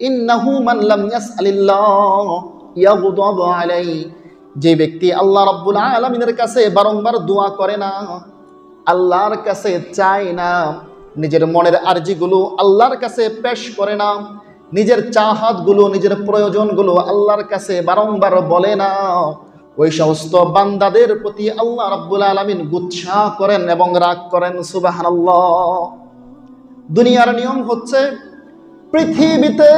ইন্নাহু মান লাম ইয়াসআলিল্লাহ ইয়াগদাব আলাইহি, যে ব্যক্তি আল্লাহ রাব্বুল আলামিনের কাছে বারংবার দোয়া করে না, আল্লাহর কাছে চায় না, নিজের মনের আরজিগুলো আল্লাহর কাছে পেশ করে না, নিজের চাহাতগুলো নিজের প্রয়োজনগুলো আল্লাহর কাছে বারংবার বলে না, ওই সমস্ত বান্দাদের প্রতি আল্লাহ রাব্বুল আলামিন গুচ্ছা করেন এবং রাগ করেন। সুবহানাল্লাহ। দুনিয়ার নিয়ম হচ্ছে, পৃথিবীতে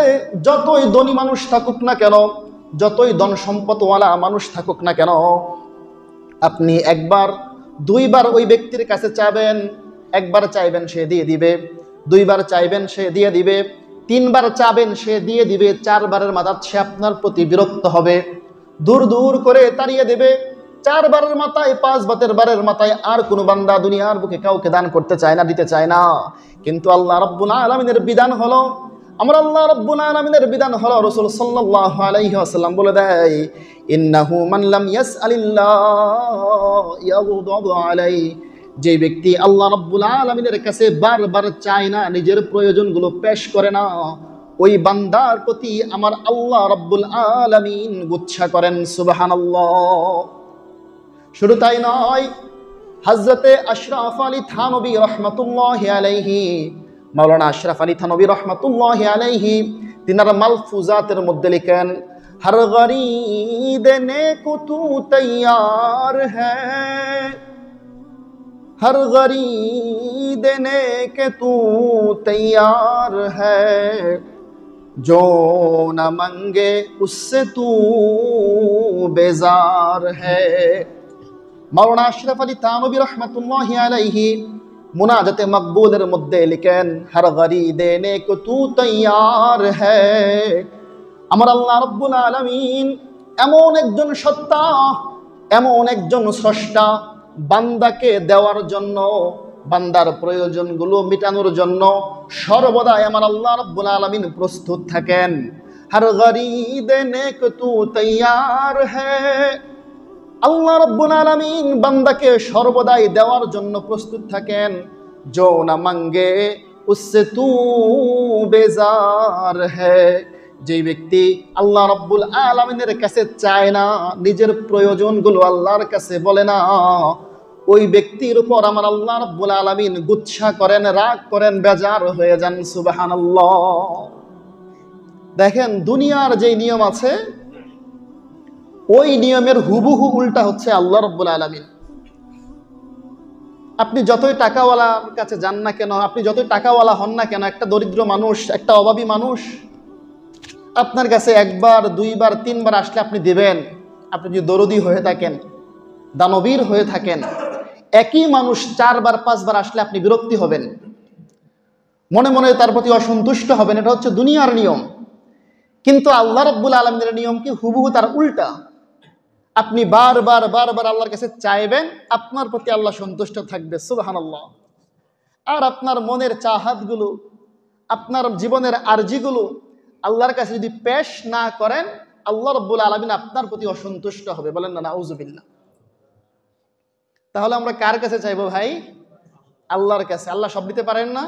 যতই ধনী মানুষ থাকুক না কেন, যতই ধন সম্পদওয়ালা মানুষ থাকুক না কেন, আপনি একবার দুইবার ওই ব্যক্তির কাছে চাবেন, একবার চাইবেন সে দিয়ে দিবে, দুইবার চাইবেন সে দিয়ে দিবে, তিনবার চাবেন সে দিয়ে দিবে, চারবারের মাথায় সে আপনার প্রতি বিরক্ত হবে, দূর দূর করে তাড়িয়ে দেবে। চারবারের মাথায়, পাঁচবারের মাথায় আর কোনো বান্দা দুনিয়ার বুকে কাউকে দান করতে চায় না, দিতে চায় না। কিন্তু আল্লাহ রাব্বুল আলামিনের বিধান হলো, আল্লাহ রাব্বুল আলামিনের বিধান হলো, রাসূল সাল্লাল্লাহু আলাইহি ওয়াসাল্লাম বলে দেয়, ইন্নাহু মান লাম ইয়াসআলিল্লাহ ইয়াগদাবু আলাইহি, যে ব্যক্তি আল্লাহ রাব্বুল আলামিনের কাছে বারবার চায় না, নিজের প্রয়োজনগুলো পেশ করে না, ওই বান্দার প্রতি আমার আল্লাহ রাব্বুল আলামিন গুচ্ছা করেন। সুবহানাল্লাহ। শুধু তাই নয়, হযরতে আশরাফ আলী থানভী রাহমাতুল্লাহি আলাইহি, মাওলানা আশরাফ আলী থানভী রাহমাতুল্লাহি আলাইহি, তিনার মালফুজাতের মধ্যে লিখেন, হর গরি দেনে কো তু তৈয়ার হ্যায়, हर गरी देने के तू तैयार है, जो न मंगे उससे तू बेजार है। মাওলানা আশরাফ আলী থানভী রাহমাতুল্লাহি আলাইহি মুনাজাতে মকবুলের মধ্যে লিখেন, হর গরি দেনে কো তু তৈয়ার হ্যায়, আমার আল্লাহ রাব্বুল আলামিন এমন একজন সত্তা, এমন একজন স্রষ্টা, বান্দাকে দেওয়ার জন্য, বান্দার প্রয়োজনগুলো মিটানোর জন্য সর্বদাই আমার আল্লাহ রাব্বুল আলামিন প্রস্তুত থাকেন। হর গরি দেনে কো তু তৈয়ার হ্যায়, আল্লাহ রাব্বুল আলামিন বান্দাকে সর্বদাই দেওয়ার জন্য প্রস্তুত থাকেন। জো না মাঙ্গে উসসে তু বেজার হ্যায়, যে ব্যক্তি আল্লাহ রাব্বুল আলামিনের কাছে চায় না, নিজের প্রয়োজনগুলো আল্লাহর কাছে বলে না, ওই ব্যক্তির উপর আমার আল্লাহ রাব্বুল আলামিন গুচ্ছা করেন, রাগ করেন, বেজার হয়ে যান। সুবহানাল্লাহ। দেখেন, দুনিয়ার যে নিয়ম আছে, ওই নিয়মের হুবহু উল্টা হচ্ছে আল্লাহ রাব্বুল আলামিন। আপনি যতই টাকাওয়ালার কাছে যান না কেন, আপনি যতই টাকাওয়ালা হন না কেন, একটা দরিদ্র মানুষ, একটা অভাবী মানুষ আপনার কাছে একবার, দুইবার, তিনবার আসলে আপনি দিবেন। আপনি যদি দরদি হয়ে থাকেন, দানবীর হয়ে থাকেন, একই মানুষ চারবার, পাঁচবার আসলে আপনি বিরক্তি হবেন, মনে মনে তার প্রতি অসন্তুষ্ট হবেন। এটা হচ্ছে দুনিয়ার নিয়ম। কিন্তু আল্লাহ রাব্বুল আলামিনের নিয়ম কি? হুবহু তার উল্টা। আপনি বারবার বারবার আল্লাহর কাছে চাইবেন, আপনার প্রতি আল্লাহ সন্তুষ্ট থাকবে। সুবহানাল্লাহ। আর আপনার মনের চাহাতগুলো, আপনার জীবনের আরজিগুলো আল্লাহর কাছে যদি পেশ না করেন, আল্লাহ রাব্বুল আলামিন আপনার প্রতি অসন্তুষ্ট হবে। বলেন না নাউযুবিল্লাহ। তাহলে আমরা কার কাছে চাইবো ভাই? আল্লাহর কাছে। আল্লাহ সব দিতে পারেন না?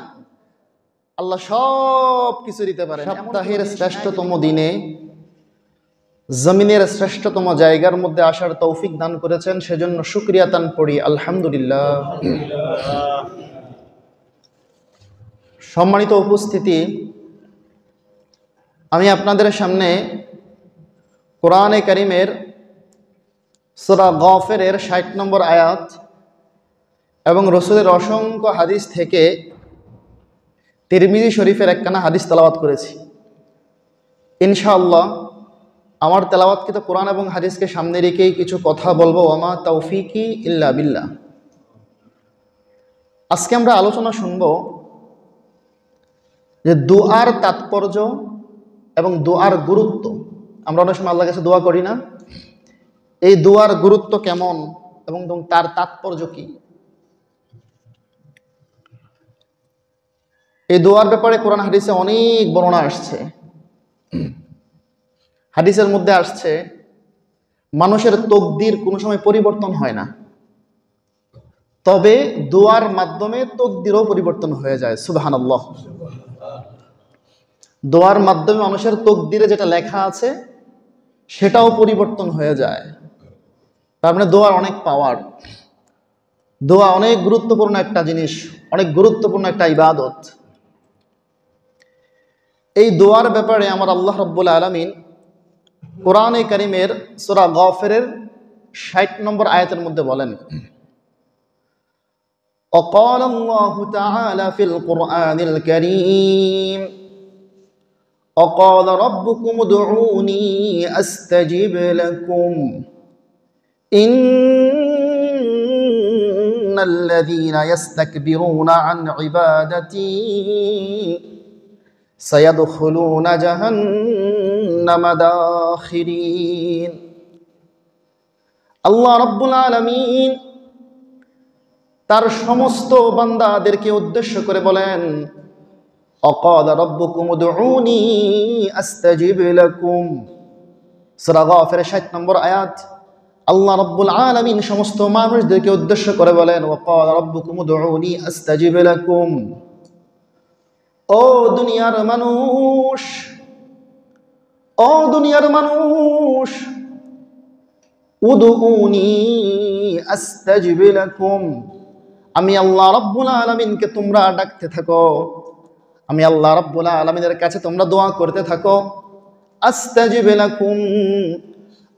আল্লাহ সব কিছু দিতে পারেন। সপ্তাহের শ্রেষ্ঠতম দিনে জমিনের শ্রেষ্ঠতম জায়গার মধ্যে আসার তৌফিক দান করেছেন, সেজন্য শুকরিয়া তান পড়ি আলহামদুলিল্লাহ। সম্মানিত উপস্থিতি, আমি আপনাদের সামনে কোরআনে কারীমের সূরা গাফিরের ৬০ নম্বর আয়াত এবং রাসূলের অসংখ্য হাদিস থেকে তিরমিজি শরীফের একখানা হাদিস তেলাওয়াত করেছি। ইনশাআল্লাহ আমার তেলাওয়াতকৃত কোরআন এবং হাদিসকে সামনে রেখেই কিছু কথা বলবো। ওমা তাওফিকি ইল্লা বিল্লাহ। আজকে আমরা আলোচনা শুনব যে দুআর তাৎপর্য এবং দুআর গুরুত্ব। আমরা অনেক সময় আল্লাহর কাছে দোয়া করি না? এই দুআর গুরুত্ব কেমন এবং তার তাৎপর্য কি? এই দুআর ব্যাপারে কোরআন হাদিসে অনেক বর্ণনা আসছে। হাদিসের মধ্যে আসছে, মানুষের তকদির কোনো সময় পরিবর্তন হয় না, তবে দুআর মাধ্যমে তকদিরও পরিবর্তন হয়ে যায়। সুবহানাল্লাহ। দোয়ার মাধ্যমে মানুষের তকদিরে যেটা লেখা আছে সেটাও পরিবর্তন হয়ে যায়। তার মানে দোয়ার অনেক পাওয়ার। দোয়া অনেক গুরুত্বপূর্ণ একটা জিনিস, অনেক গুরুত্বপূর্ণ একটা ইবাদত। এই দোয়ার ব্যাপারে আমার আল্লাহ রাব্বুল আলামিন কোরআনে কারীমের সূরা গাফিরের ৬০ নম্বর আয়াতের মধ্যে বলেন, وقال الله تعالى في القرآن الكريم وقال ربكم ادعوني أستجب لكم إن الذين يستكبرون عن عبادتي سيدخلون جهنم داخرين। আল্লাহ রাব্বুল আলামিন তার সমস্ত বান্দাদেরকে উদ্দেশ্য করে বলেন, অকালা রাব্বুকুম উদউনি আস্তাজিব লাকুম। সূরা গাফির ৬০ নম্বর আয়াত। আল্লাহ রাব্বুল আলামিন সমস্ত মানুষদেরকে উদ্দেশ্য করে বলেন, ওয়াকালা রাব্বুকুম উদউনি আস্তাজিব লাকুম। ও দুনিয়ার মানুষ, ও দুনিয়ার মানুষ, উদউনি আস্তাজিব লাকুম, আমি আল্লাহ রাব্বুল আলামিনকে তোমরা ডাকতে থাকো, আমি আল্লাহ রাব্বুল আলামিনের কাছে তোমরা দোয়া করতে থাকো। আস্তাজিব লাকুম,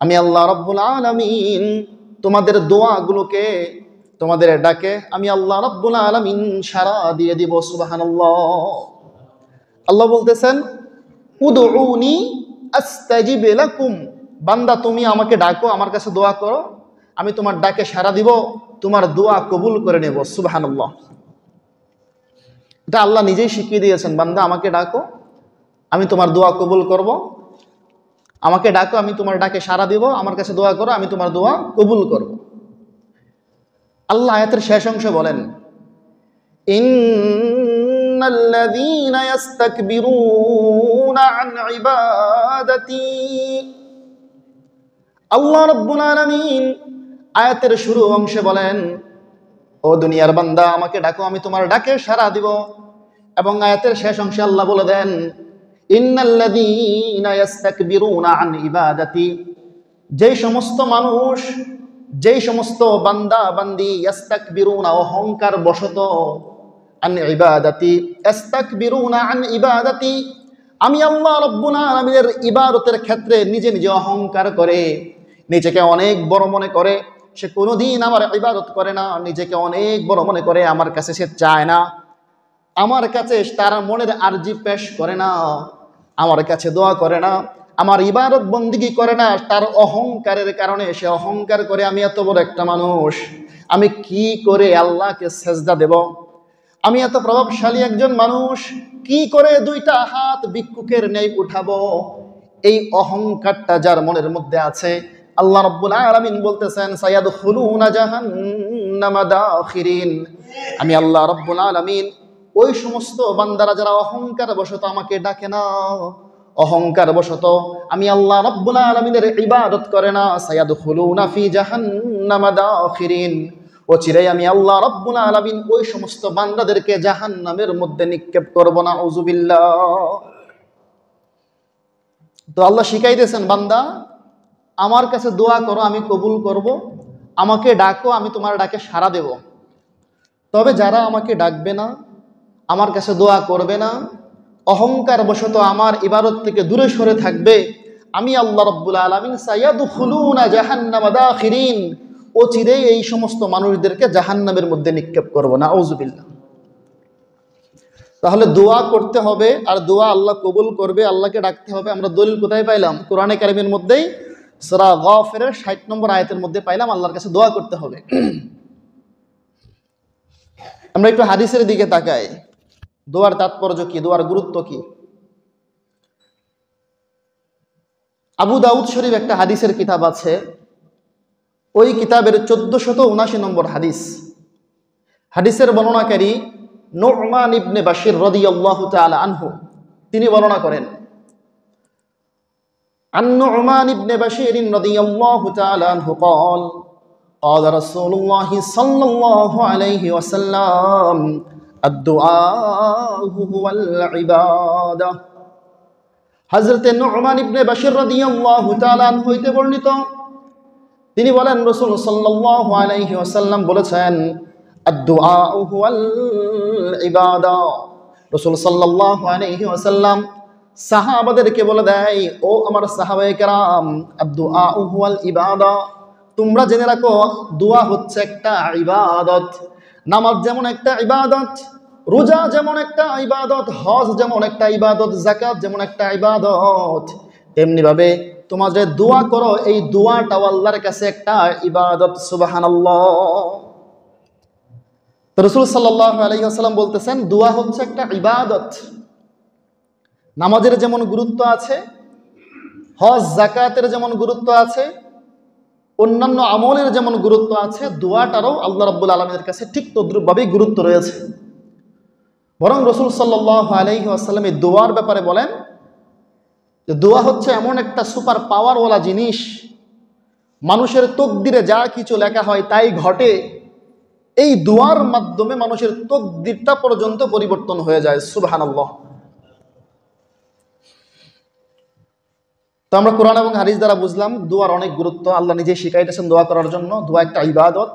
আমি আল্লাহ রাব্বুল আলামিন তোমাদের দোয়াগুলোকে, তোমাদের ডাকে আমি আল্লাহ রাব্বুল আলামিন সাড়া দিয়ে দিব। সুবহানাল্লাহ। আল্লাহ বলতেছেন, উদউনি আস্তাজিব লাকুম, বান্দা তুমি আমাকে ডাকো, আমার কাছে দোয়া করো, আমি তোমার ডাকে সাড়া দিব, তোমার দোয়া কবুল করে নেব। সুবহানাল্লাহ। এটা আল্লাহ নিজেই শিখিয়ে দিয়েছেন, বান্দা আমাকে ডাকো, আমি তোমার দোয়া কবুল করব, আমাকে ডাকো, আমি তোমার ডাকে সাড়া দিব, আমার কাছে দোয়া করো, আমি তোমার দোয়া কবুল করব। আল্লাহ আয়াতের শেষ অংশে বলেন, ইন্নাল্লাযীনা ইস্তাকবিরুনা আন ইবাদাতি। আল্লাহ রাব্বুল আলামিন আয়াতের শুরু অংশে বলেন, ও দুনিয়ার বান্দা আমাকে ডাকো, আমি তোমার ডাকে সাড়া দিব। এবং আয়াতের শেষ অংশে আল্লাহ বলে দেন, ইন্নাল্লাযীনা ইস্তাকবিরুনা আন ইবাদাতি, যেই সমস্ত মানুষ, যেই সমস্ত বান্দা বান্দি, ইস্তাকবিরুনা অহংকার বশত, আন ইবাদাতি ইস্তাকবিরুনা আন ইবাদাতি, আমি আল্লাহ রাব্বুল আলামিনের ইবাদতের ক্ষেত্রে নিজে নিজে অহংকার করে, নিজেকে অনেক বড় মনে করে, সে কোনোদিন আমার ইবাদত করে না, নিজেকে অনেক বড় মনে করে, আমার কাছে সে চায় না, আমার কাছে তার মনের আরজি পেশ করে না, আমার কাছে দোয়া করে না, আমার ইবাদত বন্দিগি করে না, তার অহংকারের কারণে সে অহংকার করে, আমি এত বড় একটা মানুষ, আমি কি করে আল্লাহকে সেজদা দেব, আমি এত প্রভাবশালী একজন মানুষ, কি করে দুইটা হাত ভিক্ষুকের ন্যায় উঠাবো, এই অহংকারটা যার মনের মধ্যে আছে, আল্লাহ রাব্বুল আলামিন বলতেছেন, সায়াদখুলুনা জাহান্নামা দাখিরিন, আমি আল্লাহ রাব্বুল আলামিন ওই সমস্ত বান্দারা যারা অহংকার বশত আমাকে ডাকে না, অহংকার বশত আমি আল্লাহ রাব্বুল আলামিনের ইবাদত করে না, সায়াদখুলুনা ফি জাহান্নামা দাখিরিন, অচিরেই আমি আল্লাহ রাব্বুল আলামিন ওই সমস্ত বান্দাদেরকে জাহান্নামের মধ্যে নিক্ষেপ করব। নাউযুবিল্লাহ। তো আল্লাহ শিখাইতেছেন, বান্দা আমার কাছে দোয়া করো, আমি কবুল করব, আমাকে ডাকো, আমি তোমার ডাকে সাড়া দেব। তবে যারা আমাকে ডাকবে না, আমার কাছে দোয়া করবে না, অহংকার বশত আমার ইবাদত থেকে দূরে সরে থাকবে, আমি আল্লাহ রাব্বুল আলামিন সায়াদখুলুনা জাহান্নামা দাখিরিন, অচিরেই এই সমস্ত মানুষদেরকে জাহান্নামের মধ্যে নিক্ষেপ করব। নাউযুবিল্লাহ। তাহলে দোয়া করতে হবে, আর দোয়া আল্লাহ কবুল করবে, আল্লাহকে ডাকতে হবে। আমরা দলিল কোথায় পাইলাম? কোরআনে কারিমের মধ্যেই সূরা গাফিরের ৬০ নম্বর আয়াতের মধ্যে পাইলাম আল্লাহর কাছে দোয়া করতে হবে। আমরা একটু হাদিসের দিকে তাকাই, দোয়ার তাৎপর্য কি, দোয়ার গুরুত্ব কি। আবু দাউদ শরীফ একটা হাদিসের কিতাব আছে, ওই কিতাবের 1479 নম্বর হাদিস। হাদিসের বর্ণনাকারী নু'মান ইবনে বাশির রাদিয়াল্লাহু তাআলা আনহু, তিনি বর্ণনা করেন, عن نعمان بن بشير رضي الله تعالى عنه قال قال رسول الله صلى الله عليه وسلم الدعاء هو العبادة হযরতে নু'মান ইবনে বাশির রাদিয়াল্লাহু তাআলা আনহু হইতে বর্ণিত, তিনি বলেন রাসূল সাল্লাল্লাহু আলাইহি ওয়াসাল্লাম বলেছেন, আদ-দুআ হুয়াল ইবাদা। রাসূল সাল্লাল্লাহু আলাইহি ওয়াসাল্লাম সাহাবাদেরকে বলে দেয়, ও আমার সাহাবায়ে কেরাম, আদ-দুআ হুয়াল ইবাদা, তোমরা জেনে রাখো দোয়া হচ্ছে একটা ইবাদত। নামাজ যেমন একটা ইবাদত, রোজা যেমন একটা ইবাদত, হজ যেমন একটা ইবাদত, যাকাত যেমন একটা ইবাদত, তেমনি ভাবে তোমরা যে দোয়া করো এই দোয়াটাও আল্লাহর কাছে একটা ইবাদত। সুবহানাল্লাহ। তো রাসূল সাল্লাল্লাহু আলাইহি ওয়াসাল্লাম বলতেছেন দোয়া হচ্ছে একটা ইবাদত। নামাজের যেমন গুরুত্ব আছে, হজ যাকাতের যেমন গুরুত্ব আছে, অন্যান্য আমলের যেমন গুরুত্ব আছে, দোয়াটারও আল্লাহ রাব্বুল আলামিনের কাছে ঠিক তদ্রুপভাবেই গুরুত্ব রয়েছে। বরং রাসূল সাল্লাল্লাহু আলাইহি ওয়াসাল্লাম এই দোয়ার ব্যাপারে বলেন যে দোয়া হচ্ছে এমন একটা সুপার পাওয়ারওয়ালা জিনিস, মানুষের তকদিরে যা কিছু লেখা হয় তাই ঘটে। এই দোয়ার মাধ্যমে মানুষের তকদিরটা পর্যন্ত পরিবর্তন হয়ে যায়। সুবহানাল্লাহ। তো আমরা কোরআন এবং হাদিস দ্বারা বুঝলাম দোয়ার অনেক গুরুত্ব। আল্লাহ নিজে শিখাইতেছেন দোয়া করার জন্য, দোয়া একটা ইবাদত।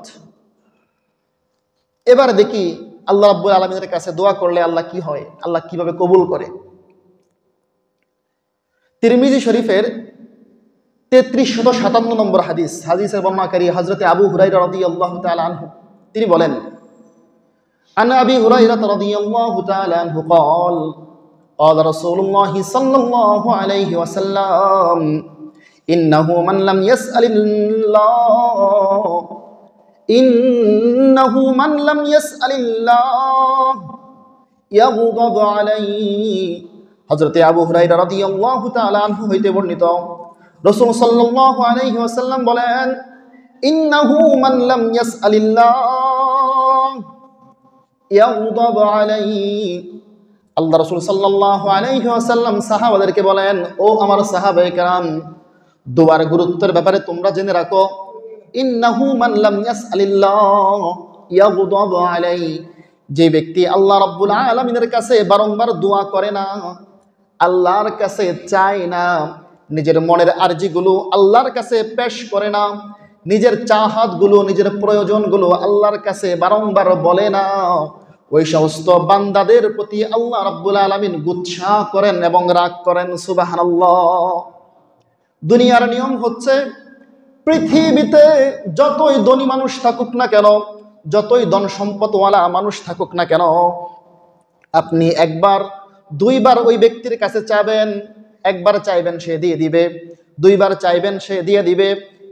এবার দেখি আল্লাহ রাব্বুল আলামিনের কাছে দোয়া করলে আল্লাহ কি হয়, আল্লাহ কিভাবে কবুল করে। তিরমিজি শরীফের 3357 নম্বর হাদিস, হাদিসের বর্ণনাকারী হযরতে আবু হুরায়রা রাদিয়াল্লাহু তাআলা আনহু, তিনি বলেন, আন আবি হুরায়রা রাদিয়াল্লাহু তাআলা আনহু قال قال رسول الله صلى الله عليه وسلم إنه من لم يسأل الله يغضب عليه। হযরতে আবু হুরায়রা রাদিয়াল্লাহু তাআলা আনহু হইতে বর্ণিত, রাসূল সাল্লাল্লাহু আলাইহি ওয়াসাল্লাম বলেন, ইন্নাহু মান লাম ইয়াসআলিল্লাহ ইয়াগদাব আলাইহি। আল্লাহ রাসূল সাল্লাল্লাহু আলাইহি ওয়াসাল্লাম সাহাবাদেরকে বলেন, ও আমার সাহাবায়ে কেরাম, দোয়ার গুরুত্বের ব্যাপারে তোমরা জেনে রাখো, ইন্নাহু মান লাম ইয়াসআলিল্লাহ ইয়াগদাব আলাইহি, যে ব্যক্তি আল্লাহ রাব্বুল আলামিনের কাছে বারংবার দোয়া করে না, আল্লাহর কাছে চায় না, নিজের মনের আরজিগুলো আল্লাহর কাছে পেশ করে না, নিজের চাহাতগুলো নিজের প্রয়োজনগুলো আল্লাহর কাছে বারংবার বলে না, ওই সমস্ত বান্দাদের প্রতি আল্লাহ রাব্বুল আলামিন গুচ্ছা করেন এবং রাগ করেন। সুবহানাল্লাহ। দুনিয়ার নিয়ম হচ্ছে, পৃথিবীতে যতই ধনী মানুষ থাকুক না কেন, যতই ধন সম্পদওয়ালা মানুষ থাকুক না কেন, আপনি একবার দুইবার ওই ব্যক্তির কাছে চাবেন, একবার চাইবেন সে দিয়ে দিবে, দুইবার চাইবেন সে দিয়ে দিবে,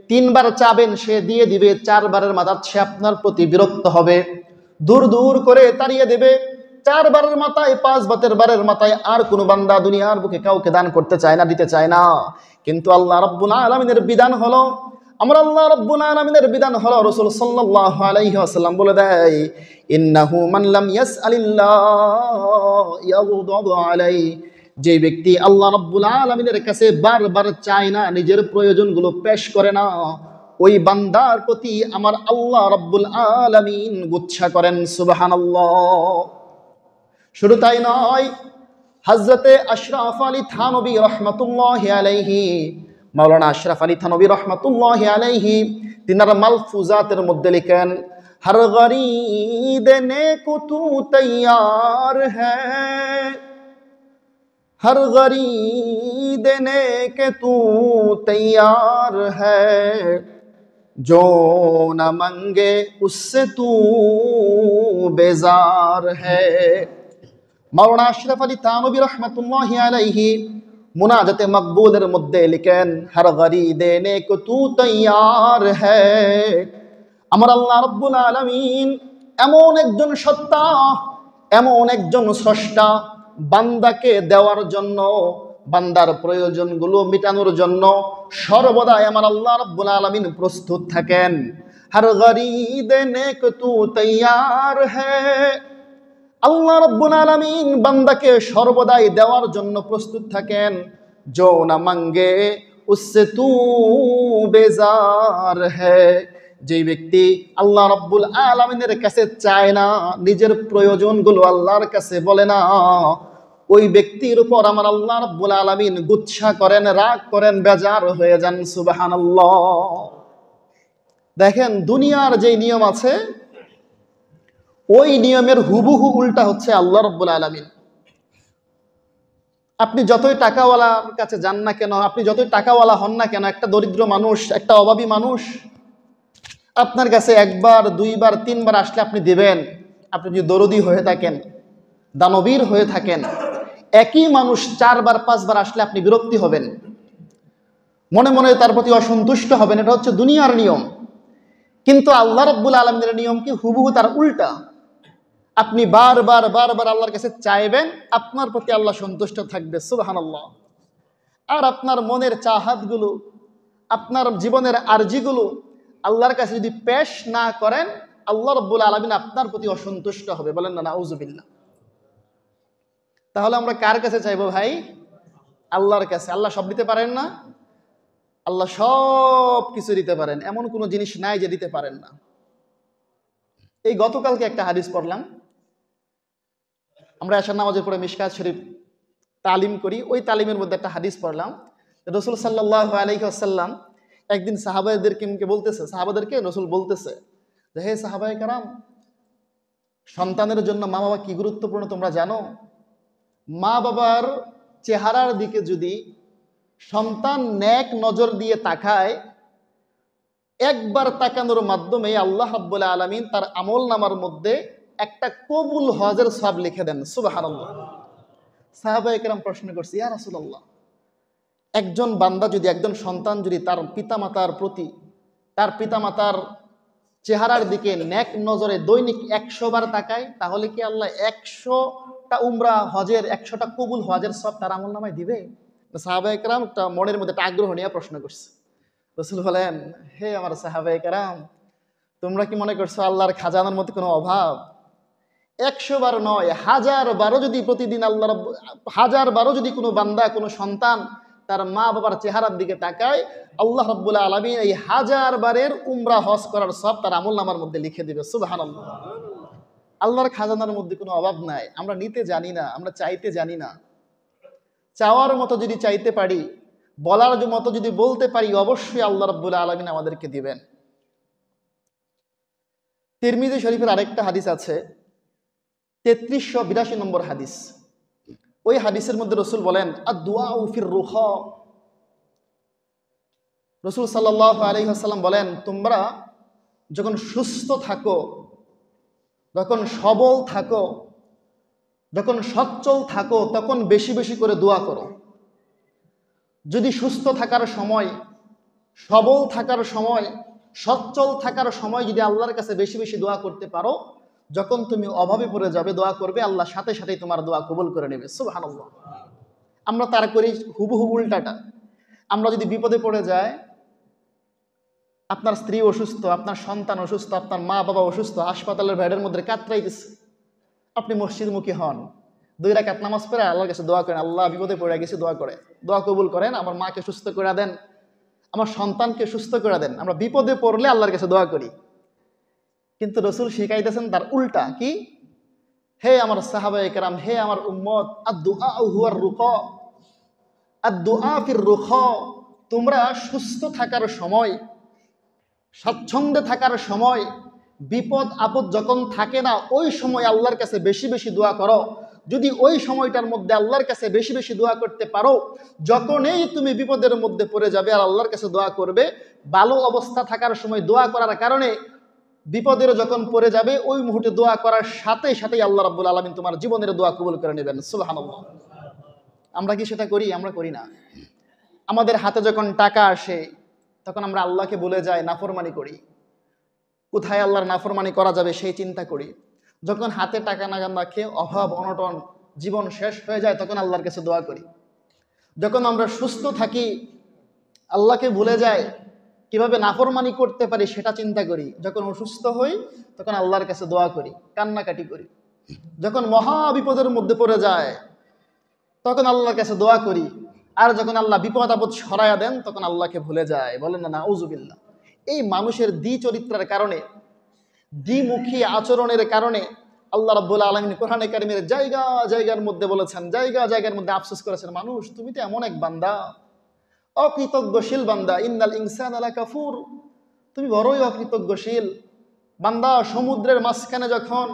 তিনবার চাবেন সে দিয়ে দিবে, চারবারের মাথায় সে আপনার প্রতি বিরক্ত হবে, দূর দূর করে তাড়িয়ে দেবে। চারবারের মাথায়, পাঁচবারের মাথায় আর কোনো বান্দা দুনিয়ার বুকে কাউকে দান করতে চায় না, দিতে চায় না। কিন্তু আল্লাহ রাব্বুল আলামিনের বিধান হলো, আমরা আল্লাহ রাব্বুল আলামিনের বিধান হলো, রাসূল সাল্লাল্লাহু আলাইহি ওয়াসাল্লাম বলে দেয়, ইন্নাহু মান লাম ইয়াসআলিল্লাহ ইয়াগদাব আলাইহি, যে ব্যক্তি আল্লাহ রাব্বুল আলামিনের কাছে বারবার চায় না, নিজের প্রয়োজনগুলো পেশ করে না, ওই বান্দার প্রতি আমার আল্লাহ রাব্বুল আলামিন গুচ্ছা করেন। সুবহানাল্লাহ। শুধু তাই নয়, হযরতে আশরাফ আলী থানবী রাহমাতুল্লাহি আলাইহি, মাওলানা আশরাফ আলী থানবী রাহমাতুল্লাহি আলাইহি, তিনার মালফুজাতের মধ্যে লিখেন, হর গরি দেনে কো তু তৈয়ার হ্যায়, हर गरी देने के तू तैयार है, जो न मंगे उससे तू बेजार है। মাওলানা আশরাফ আলী থানবী রাহমাতুল্লাহি আলাইহি মুনাজাতে মকবুলের মধ্যে লিখেন, হর গরি দেনে কো তু তৈয়ার হ্যায়, আমার আল্লাহ রাব্বুল আলামিন এমন একজন সত্তা, এমন একজন স্রষ্টা, বান্দাকে দেওয়ার জন্য, বান্দার প্রয়োজনগুলো মিটানোর জন্য সর্বদাই আমার আল্লাহ রাব্বুল আলামিন প্রস্তুত থাকেন। হর গরি দেনে কো তু তৈয়ার হ্যায়, আল্লাহ রাব্বুল আলামিন বান্দাকে সর্বদাই দেওয়ার জন্য প্রস্তুত থাকেন। जो न मांगे उससे तू बेजार है, যে ব্যক্তি আল্লাহ রাব্বুল আলামিনের কাছে চায় না, নিজের প্রয়োজনগুলো আল্লাহর কাছে বলে না, ওই ব্যক্তির উপর আমার আল্লাহ রাব্বুল আলামিন গুচ্ছা করেন, রাগ করেন, বেজার হয়ে যান। সুবহানাল্লাহ। দেখেন, দুনিয়ার যে নিয়ম আছে ওই নিয়মের হুবহু উল্টা হচ্ছে আল্লাহ রাব্বুল আলামিন। আপনি যতই টাকাওয়ালার কাছে যান না কেন, আপনি যতই টাকাওয়ালা হন না কেন, একটা দরিদ্র মানুষ, একটা অভাবী মানুষ আপনার কাছে একবার, দুইবার, তিনবার আসলে আপনি দিবেন। আপনি যদি দরদি হয়ে থাকেন, দানবীর হয়ে থাকেন, একই মানুষ 4বার 5বার আসলে আপনি বিরক্তি হবেন, মনে মনে তার প্রতি অসন্তুষ্ট হবেন। এটা হচ্ছে দুনিয়ার নিয়ম। কিন্তু আল্লাহ রাব্বুল আলামিনের নিয়ম কি হুবহু তার উল্টা। আপনি বারবার বারবার আল্লাহর কাছে চাইবেন, আপনার প্রতি আল্লাহ সন্তুষ্ট থাকবে। সুবহানাল্লাহ। আর আপনার মনের চাহাতগুলো, আপনার জীবনের আরজিগুলো আল্লাহর কাছে যদি পেশ না করেন, আল্লাহ রাব্বুল আলামিন আপনার প্রতি অসন্তুষ্ট হবে। বলেন না নাউজুবিল্লাহ। তাহলে আমরা কার কাছে চাইবো ভাই? আল্লাহর কাছে। আল্লাহ সব দিতে পারেন না? আল্লাহ সব কিছু দিতে পারেন, এমন কোনো জিনিস নাই যে দিতে পারেন না। এই গতকালকে একটা হাদিস পড়লাম, আমরা এশার নামাজের পরে মিশকাত শরীফ তালিম করি, ওই তালিমের মধ্যে একটা হাদিস পড়লাম। রাসূল সাল্লাল্লাহু আলাইহি ওয়াসাল্লাম একদিন সাহাবাদেরকে রাসূল বলতেছে যে, হে সাহাবায়ে কেরাম, সন্তানের জন্য মা বাবা কি গুরুত্বপূর্ণ তোমরা জানো? মা বাবার চেহারার দিকে যদি সন্তান নেক নজর দিয়ে তাকায়, একবার তাকানোর মাধ্যমে আল্লাহ রাব্বুল আলামিন তার আমল নামার মধ্যে একটা কবুল হজের সওয়াব লিখে দেন। সুবহানাল্লাহ। সাহাবায়ে কেরাম প্রশ্ন করছে, ইয়া রাসূলুল্লাহ, একজন বান্দা যদি, একজন সন্তান যদি তার পিতামাতার প্রতি, তার পিতামাতার চেহারার দিকে নেক নজরে দৈনিক 100 বার তাকায়, তাহলে কি আল্লাহ 100টা উমরা হজের, 100টা কবুল হজের সওয়াব তার আমল নামায় দিবে? সাহাবায়ে কেরাম একটা মনের মধ্যে একটা আগ্রহ নিয়ে প্রশ্ন করছে। রাসূল বলেন, হে আমার সাহাবায়ে কেরাম, তোমরা কি মনে করছো আল্লাহর খাজানার মধ্যে কোনো অভাব? 100 বার নয়, 1000 বারও যদি প্রতিদিন আল্লাহ 1000 বারও যদি কোনো বান্দা, কোনো সন্তান তার মা বাবার চেহারার দিকে তাকায়, আল্লাহ রাব্বুল আলামিন এই 1000 বারের উমরা হজ করার সওয়াব তার আমল নামার মধ্যে লিখে দিবে। সুবহানাল্লাহ। আল্লাহর খাজানার মধ্যে কোনো অভাব নাই। আমরা নিতে জানি না, আমরা চাইতে জানি না। চাওয়ার মতো যদি চাইতে পারি, বলার মতো যদি বলতে পারি, অবশ্যই আল্লাহ রাব্বুল আলামিন আমাদেরকে দিবেন। তিরমিজি শরীফের আরেকটা হাদিস আছে, 3382 নম্বর হাদিস। ওই হাদিসের মধ্যে রাসূল বলেন, আদ-দুআউ ফির রুখা। রাসূল সাল্লাল্লাহু আলাইহি ওয়াসাল্লাম বলেন, তোমরা যখন সুস্থ থাকো, যখন সবল থাকো, যখন সচ্ছল থাকো, তখন বেশি বেশি করে দোয়া করো। যদি সুস্থ থাকার সময়, সবল থাকার সময়, সচ্ছল থাকার সময় যদি আল্লাহর কাছে বেশি বেশি দোয়া করতে পারো, যখন তুমি অভাবে পড়ে যাবে, দোয়া করবে, আল্লাহ সাথে সাথেই তোমার দোয়া কবুল করে নেবে। সুবহানাল্লাহ। আমরা তার করি হুবহু উল্টাটা। আমরা যদি বিপদে পড়ে যাই, আপনার স্ত্রী অসুস্থ, আপনার সন্তান অসুস্থ, আপনার মা বাবা অসুস্থ, হাসপাতালের বেডের মধ্যে কাতরাইতেছে, আপনি মসজিদমুখী হন, 2 রাকাত নামাজ পড়ে আল্লাহর কাছে দোয়া করেন, আল্লাহ বিপদে পড়ে গেছি, দোয়া কবুল করেন, আমার মাকে সুস্থ করে দেন, আমার সন্তানকে সুস্থ করে দেন। আমরা বিপদে পড়লে আল্লাহর কাছে দোয়া করি। কিন্তু রাসূল শিখাইতেছেন তার উল্টা। কি? হে আমার সাহাবায়ে কেরাম, হে আমার উম্মত, আদ-দুআউ হুয়ার রুকা, আদ-দুআ ফির রুখা। তোমরা সুস্থ থাকার সময়, স্বাচ্ছন্দ্যে থাকার সময়, বিপদ আপদ যখন থাকে না, ওই সময় আল্লাহর কাছে বেশি বেশি দোয়া করো। যদি ওই সময়টার মধ্যে আল্লাহর কাছে বেশি বেশি দোয়া করতে পারো, যখনই তুমি বিপদের মধ্যে পড়ে যাবে আর আল্লাহর কাছে দোয়া করবে, ভালো অবস্থা থাকার সময় দোয়া করার কারণে বিপদের যখন পড়ে যাবে, ওই মুহূর্তে দোয়া করার সাথে সাথেই আল্লাহ রাব্বুল আলামিন তোমার জীবনের দোয়া কবুল করে নেবেন। সুবহানাল্লাহ। আমরা কি সেটা করি? আমরা করি না। আমাদের হাতে যখন টাকা আসে, তখন আমরা আল্লাহকে ভুলে যাই, নাফরমানি করি। কোথায় আল্লাহর নাফরমানি করা যাবে সেই চিন্তা করি। যখন হাতে টাকা নাগান রাখে, অভাব অনটন জীবন শেষ হয়ে যায়, তখন আল্লাহর কাছে দোয়া করি। যখন আমরা সুস্থ থাকি, আল্লাহকে ভুলে যাই, কিভাবে নাফরমানি করতে পারি সেটা চিন্তা করি। যখন অসুস্থ হই, তখন আল্লাহর কাছে দোয়া করি, কান্নাকাটি করি। যখন মহা বিপদের মধ্যে পড়ে যায়, তখন আল্লাহর কাছে দোয়া করি। আর যখন আল্লাহ বিপদ আপদ সরাইয়া দেন, তখন আল্লাহকে ভুলে যায়। বলেন না নাউজুবিল্লাহ। এই মানুষের দ্বি চরিত্রের কারণে, দ্বিমুখী আচরণের কারণে আল্লাহ রাব্বুল আলামিন কোরআনে কারিমের জায়গা জায়গার মধ্যে বলেছেন, জায়গা জায়গার মধ্যে আফসোস করেছেন, মানুষ তুমি তো এমন এক বান্দা, অকৃতজ্ঞশীল বান্দা, ইন্নাল ইনসানা লাকাফুর, তুমি বড়ই অকৃতজ্ঞশীল বান্দা। সমুদ্রের মাঝখানে যখন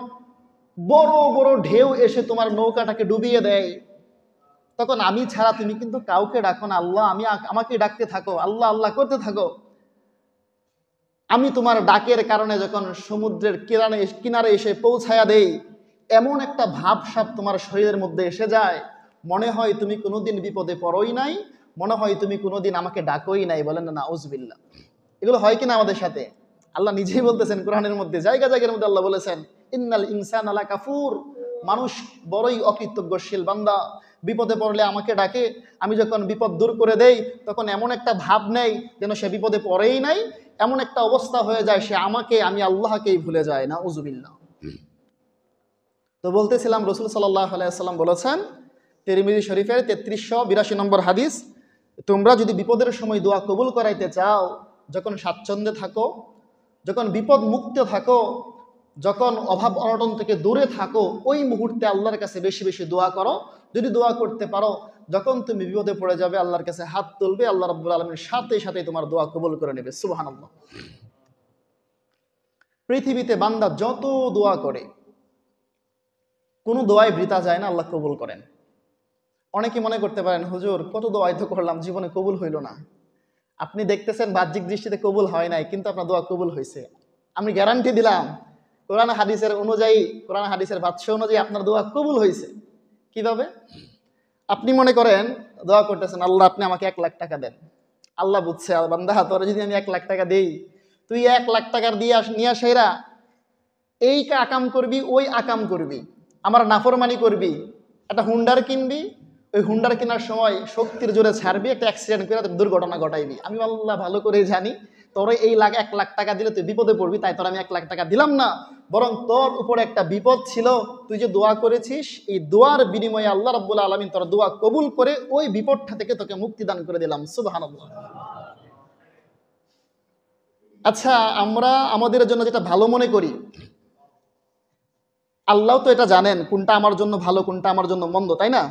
বড় বড় ঢেউ এসে তোমার নৌকাটাকে ডুবিয়ে দেয়, তখন আমি ছাড়া তুমি কিন্তু কাউকে ডাকো না, আল্লাহ আমাকে ডাকতে থাকো, আল্লাহ আল্লাহ করতে থাকো। আমি তোমার ডাকের কারণে যখন সমুদ্রের কিনারে এসে পৌঁছায়া দেই, এমন একটা ভাবসাব তোমার শরীরের মধ্যে এসে যায়, মনে হয় তুমি কোনোদিন বিপদে পড়োই নাই, মনে হয় তুমি কোনোদিন আমাকে ডাকোই নাই। বলেন না নাউজুবিল্লাহ। এগুলো হয় কিনা আমাদের সাথে? আল্লাহ নিজেই বলতেছেন কোরআনের মধ্যে, জায়গা জায়গার মধ্যে আল্লাহ বলেছেন, ইন্নাল ইনসানা লাকাফুর, মানুষ বড়ই অকৃতজ্ঞশীল বান্দা। বিপদে পড়লে আমাকে ডাকে, আমি যখন বিপদ দূর করে দেই তখন এমন একটা ভাব নেই যেন সে বিপদে পড়েই নাই, এমন একটা অবস্থা হয়ে যায় সে আমি আল্লাহকেই ভুলে যায়। নাউজুবিল্লাহ। তো বলতেছিলাম, রাসূল সাল্লাল্লাহু আলাইহি ওয়াসাল্লাম বলেছেন, তিরমিজি শরীফের 3382 নম্বর হাদিস, তোমরা যদি বিপদের সময় দোয়া কবুল করাইতে চাও, যখন স্বাচ্ছন্দ্যে থাকো, যখন বিপদ মুক্ত থাকো, যখন অভাব অনটন থেকে দূরে থাকো, ওই মুহূর্তে আল্লাহর কাছে বেশি বেশি দোয়া করো। যদি দোয়া করতে পারো, যখন তুমি বিপদে পড়ে যাবে আল্লাহর কাছে হাত তুলবে, আল্লাহ রাব্বুল আলামিন সাথে সাথে তোমার দোয়া কবুল করে নেবে। সুবহানাল্লাহ। পৃথিবীতে বান্দা যত দোয়া করে, কোনো দোয়াই বৃথা যায় না, আল্লাহ কবুল করেন। অনেকে মনে করতে পারেন, হুজুর কত দোয়াই তো করলাম, জীবনে কবুল হইল না। আপনি দেখতেছেন বাহ্যিক দৃষ্টিতে কবুল হয় নাই, কিন্তু আপনার দোয়া কবুল হয়েছে। আমি গ্যারান্টি দিলাম, কোরআন হাদিসের অনুযায়ী, কোরআন হাদিসের ভাষ্য অনুযায়ী আপনার দোয়া কবুল হয়েছে। কিভাবে? আপনি মনে করেন দোয়া করতেছেন, আল্লাহ আপনি আমাকে 1 লাখ টাকা দেন। আল্লাহ বুঝছে, বান্দা তোরে যদি আমি 1 লাখ টাকা দেই, তুই 1 লাখ টাকার নিয়ে আসাইরা এই আকাম করবি, ওই আকাম করবি, আমার নাফরমানি করবি, একটা হুন্ডার কিনবি, ওই হুন্ডার কেনার সময় শক্তির জোরে ছাড়বি, একটা অ্যাক্সিডেন্ট করে দুর্ঘটনা ঘটাইবি। আমি আল্লাহ ভালো করে জানি তোরে এই 1 লাখ টাকা দিলে তুই বিপদে পড়বি, তাই তোর আমি 1 লাখ টাকা দিলাম না, বরং তোর উপরে একটা বিপদ ছিল, তুই যে দোয়া করেছিস, এই দোয়ার বিনিময়ে আল্লাহ রাব্বুল আলামিন তোর দোয়া কবুল করে ওই বিপদটা থেকে তোকে মুক্তি দান করে দিলাম। সুবহানাল্লাহ। আচ্ছা, আমরা আমাদের জন্য যেটা ভালো মনে করি, আল্লাহ তো এটা জানেন কোনটা আমার জন্য ভালো, কোনটা আমার জন্য মন্দ, তাই না?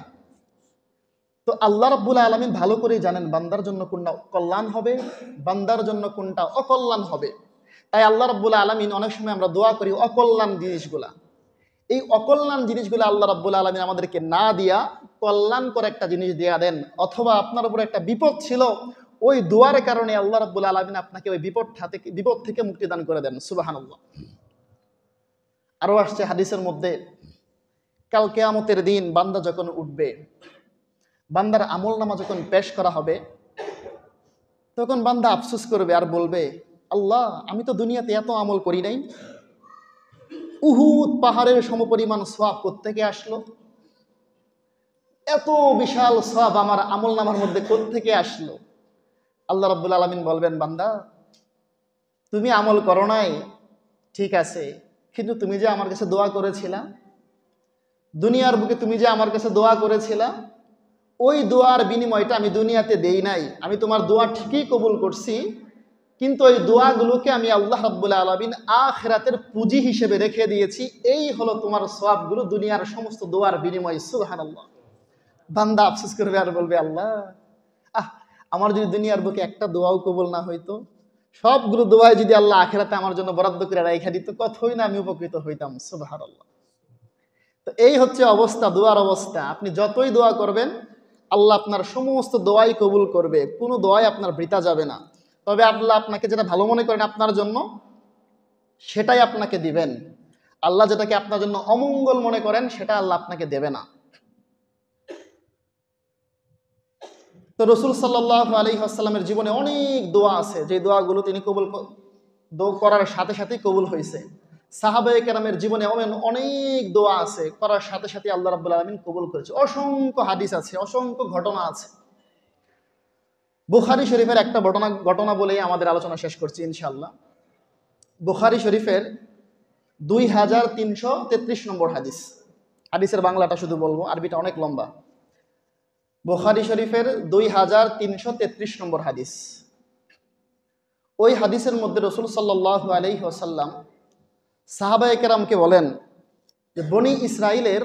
তো আল্লাহ রাব্বুল আলামিন ভালো করেই জানেন বান্দার জন্য কোনটা কল্যাণ হবে, বান্দার জন্য কোনটা অকল্যাণ হবে। তাই আল্লাহ রাব্বুল আলামিন অনেক সময় আমরা দোয়া করি অকল্যাণ জিনিসগুলা, এই অকল্যাণ জিনিসগুলো আল্লাহ রাব্বুল আলামিন আমাদেরকে না দিয়া কল্যাণকর একটা জিনিস দেয়া দেন। অথবা আপনার উপরে একটা বিপদ ছিল, ওই দোয়ার কারণে আল্লাহ রাব্বুল আলামিন আপনাকে ওই বিপদ থেকে মুক্তি দান করে দেন। সুবহানাল্লাহ। আরো আসছে হাদিসের মধ্যে, কাল কিয়ামতের দিন বান্দা যখন উঠবে, বান্দার আমলনামা যখন পেশ করা হবে, তখন বান্দা আফসোস করবে আর বলবে, আল্লাহ আমি তো দুনিয়াতে এত আমল করি নাই, উহুদ পাহাড়ের সমপরিমাণ সওয়াব কোত্থেকে আসলো, এত বিশাল সওয়াব আমার আমলনামার মধ্যে কোত্থেকে আসলো? আল্লাহ রাব্বুল আলামিন বলবেন, বান্দা তুমি আমল করো নাই ঠিক আছে, কিন্তু তুমি যে আমার কাছে দোয়া করেছিলা, দুনিয়ার বুকে তুমি যে আমার কাছে দোয়া করেছিলা, ওই দোয়ার বিনিময়টা আমি দুনিয়াতে দেই নাই। আমি তোমার দোয়া ঠিকই কবুল করছি, কিন্তু ওই দোয়াগুলোকে আমি আল্লাহ রাব্বুল আলামিন আখিরাতের পুঁজি হিসেবে রেখে দিয়েছি। এই হলো তোমার সওয়াবগুলো দুনিয়ার সমস্ত দোয়ার বিনিময়। সুবহানাল্লাহ। বান্দা আফসোস করবে আর বলবে, আল্লাহ আমার যদি দুনিয়ার বুকে একটা দোয়াও কবুল না হইতো, সবগুলো দোয়ায় যদি আল্লাহ আখিরাতে আমার জন্য বরাদ্দ করে রাখা দিত, কতই না আমি উপকৃত হইতাম। সুবহানাল্লাহ। তো এই হচ্ছে অবস্থা, দোয়ার অবস্থা। আপনি যতই দোয়া করবেন, আল্লাহ আপনার সমস্ত দোয়াই কবুল করবে, কোনো দোয়াই আপনার বৃথা যাবে না। তবে আল্লাহ আপনাকে যেটা ভালো মনে করেন আপনার জন্য, সেটাই আপনাকে দিবেন। আল্লাহ যেটাকে আপনার জন্য অমঙ্গল মনে করেন, সেটা আল্লাহ আপনাকে দেবে না। তো রাসূল সাল্লাল্লাহু আলাইহি ওয়াসাল্লামের জীবনে অনেক দোয়া আছে, যে দোয়াগুলো তিনি করার সাথে সাথেই কবুল হয়েছে। সাহাবায়ে কেরামের জীবনে অনেক দোয়া আছে, করার সাথে সাথে আল্লাহ রাব্বুল আলামিন কবুল করেছে। অসংখ্য হাদিস আছে, অসংখ্য ঘটনা আছে। বুখারী শরীফের একটা ঘটনা বলেই আমাদের আলোচনা শেষ করছি ইনশাআল্লাহ। বুখারী শরীফের 2333 নম্বর হাদিস। হাদিসের বাংলাটা শুধু বলবো, আরবিটা অনেক লম্বা। বুখারী শরীফের 2333 নম্বর হাদিস। ওই হাদিসের মধ্যে রাসূল সাল্লাল্লাহু আলাইহি ওয়াসাল্লাম সাহাবায়ে কেরামকে বলেন, যে বনি ইসরাইলের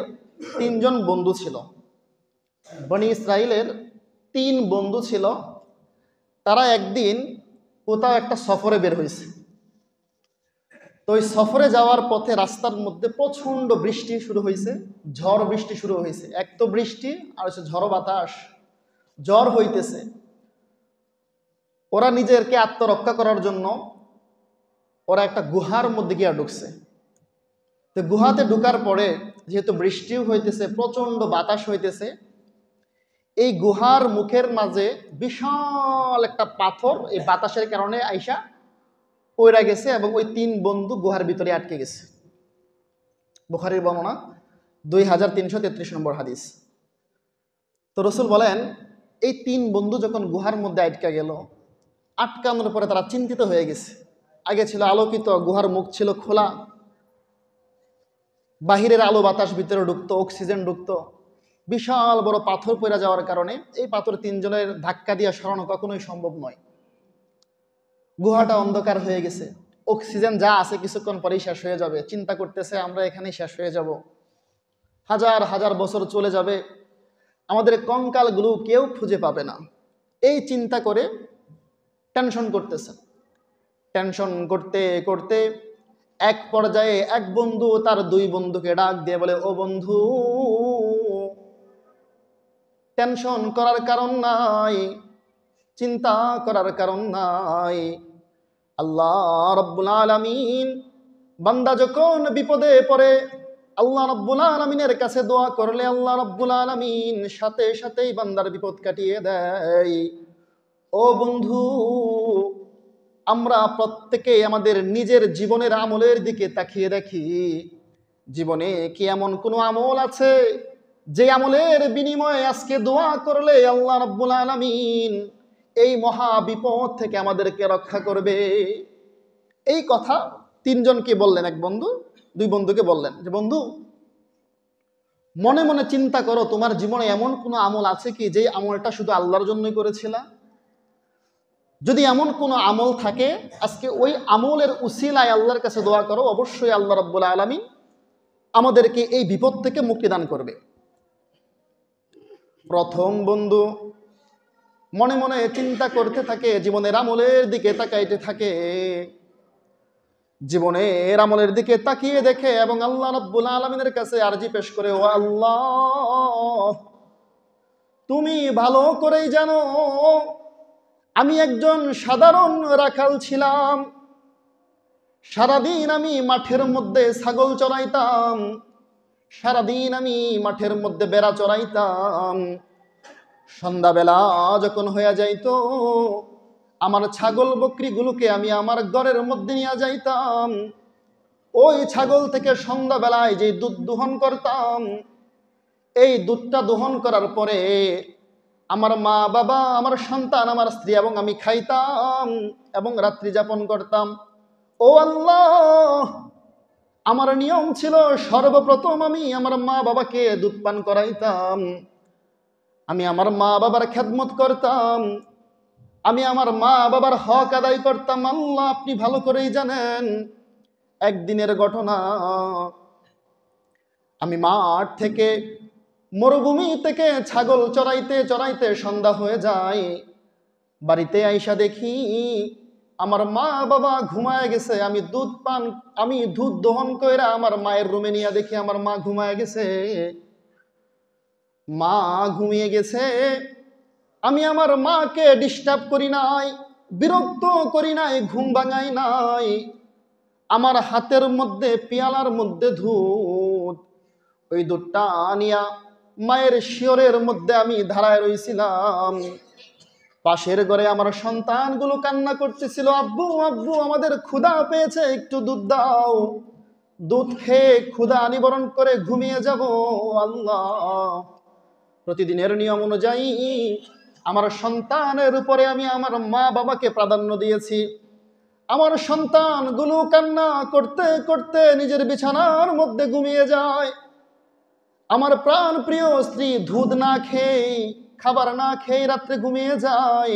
তিনজন বন্ধু ছিল। বনি ইসরাইলের তিন বন্ধু ছিল। তারা একদিন কোথাও একটা সফরে বের হয়েছে। তো ওই সফরে যাওয়ার পথে রাস্তার মধ্যে প্রচন্ড বৃষ্টি শুরু হয়েছে, ঝড় বৃষ্টি শুরু হয়েছে। এক তো বৃষ্টি আর হচ্ছে ঝড় বাতাস, জ্বর হইতেছে। ওরা নিজেকে আত্মরক্ষা করার জন্য ওরা একটা গুহার মধ্যে গিয়া ঢুকছে। তো গুহাতে ঢুকার পরে যেহেতু বৃষ্টিও হইতেছে, প্রচন্ড বাতাস হইতেছে, এই গুহার মুখের মাঝে বিশাল একটা পাথর এই বাতাসের কারণে আইসা পইরা গেছে এবং ওই তিন বন্ধু গুহার ভিতরে আটকে গেছে। বুখারীর বর্ণনা 2333 নম্বর হাদিস। তো রসুল বলেন, এই তিন বন্ধু যখন গুহার মধ্যে আটকা গেল, আটকানোর পরে তারা চিন্তিত হয়ে গেছে। আগে ছিল আলোকিত, গুহার মুখ ছিল খোলা, বাহিরের আলো বাতাস ভিতরে ঢুকতো, অক্সিজেন ঢুকতো। বিশাল বড় পাথর পড়ে যাওয়ার কারণে এই পাথর তিনজনের ধাক্কা দিয়ে সরানো কখনোই সম্ভব নয়। গুহাটা অন্ধকার হয়ে গেছে, অক্সিজেন যা আছে কিছুক্ষণ পরেই শেষ হয়ে যাবে। চিন্তা করতেছে আমরা এখানেই শেষ হয়ে যাব, হাজার হাজার বছর চলে যাবে, আমাদের কঙ্কালগুলো কেউ খুঁজে পাবে না। এই চিন্তা করে টেনশন করতেছে। টেনশন করতে করতে এক পর্যায়ে এক বন্ধু তার দুই বন্ধুকে ডাক দিয়ে বলে, ও বন্ধু, টেনশন করার কারণ নাই, চিন্তা করার কারণ নাই। আল্লাহ রব্বুল আলামিন, বান্দা যখন বিপদে পড়ে আল্লাহ রব্বুল আলামিনের কাছে দোয়া করলে আল্লাহ রব্বুল আলামিন সাথে সাথেই বান্দার বিপদ কাটিয়ে দেয়। ও বন্ধু, আমরা প্রত্যেকে আমাদের নিজের জীবনের আমলের দিকে তাকিয়ে দেখি, জীবনে কি এমন কোনো আমল আছে যে আমলের বিনিময়ে আজকে দোয়া করলে আল্লাহ রাব্বুল আলামিন এই মহা বিপদ থেকে আমাদেরকে রক্ষা করবে। এই কথা তিনজনকে বললেন, এক বন্ধু দুই বন্ধুকে বললেন যে, বন্ধু, মনে মনে চিন্তা করো, তোমার জীবনে এমন কোনো আমল আছে কি যে আমলটা শুধু আল্লাহর জন্যই করেছিলা? যদি এমন কোনো আমল থাকে, আজকে ওই আমলের উসিলায় আল্লাহর কাছে দোয়া করো, অবশ্যই আল্লাহ রাব্বুল আলামিন আমাদেরকে এই বিপদ থেকে মুক্তি দান করবে। প্রথম বন্ধু মনে মনে চিন্তা করতে থাকে, জীবনের আমলের দিকে তাকাইতে থাকে, জীবনের আমলের দিকে তাকিয়ে দেখে এবং আল্লাহ রাব্বুল আলামিনের কাছে আরজি পেশ করে, ও আল্লাহ, তুমি ভালো করেই জানো আমি একজন সাধারণ রাখাল ছিলাম। সারাদিন আমি মাঠের মধ্যে ছাগল চড়াইতাম, সারাদিন আমি মাঠের মধ্যে বেড়া চড়াইতাম। সন্ধ্যাবেলা যখন হয়ে যাইতো, আমার ছাগল বকরিগুলোকে আমি আমার ঘরের মধ্যে নিয়ে যাইতাম। ওই ছাগল থেকে সন্ধ্যাবেলায় যে দুধ দোহন করতাম, এই দুধটা দোহন করার পরে আমার মা বাবা, আমার সন্তান, আমার স্ত্রী এবং আমি খাইতাম এবং রাত্রি যাপন করতাম। ও আল্লাহ, আমার নিয়ম ছিল সর্বপ্রথম আমি আমার মা বাবাকে দুধ পান করাইতাম, আমি আমার মা বাবার খেদমত করতাম, আমি আমার মা বাবার হক আদায় করতাম। আল্লাহ, আপনি ভালো করেই জানেন, একদিনের ঘটনা, আমি মাঠ থেকে মরুভূমি থেকে ছাগল চড়াইতে চড়াইতে সন্ধ্যা হয়ে যায়। বাড়িতে আইসা দেখি আমার মা বাবা ঘুমায় গেছে। আমি দুধ দহন কইরা আমার মায়ের রুমে নিয়ে দেখি আমার মা ঘুমায় গেছে। মা ঘুমিয়ে গেছে, আমি আমার মাকে ডিস্টার্ব করি নাই, বিরক্ত করি নাই, ঘুম ভাঙাই নাই। আমার হাতের মধ্যে পেয়ালার মধ্যে দুধ, ওই দুধটা আনিয়া মায়ের শিয়রের মধ্যে আমি দাঁড়ায় রইছিলাম। পাশের ঘরে আমার সন্তানগুলো কান্না করতেছিল, আব্বু আব্বু, আমাদের ক্ষুধা পেয়েছে, একটু দুধ দাও, দুধ খেয়ে ক্ষুধা নিবারণ করে ঘুমিয়ে যাব। আল্লাহ, প্রতিদিনের নিয়ম অনুযায়ী আমার সন্তানের উপরে আমি আমার মা বাবাকে প্রাধান্য দিয়েছি। আমার সন্তানগুলো কান্না করতে করতে নিজের বিছানার মধ্যে ঘুমিয়ে যায়। আমার প্রাণ প্রিয় স্ত্রী দুধ না খেয়ে, খাবার না খেয়ে রাত্রে ঘুমিয়ে যায়।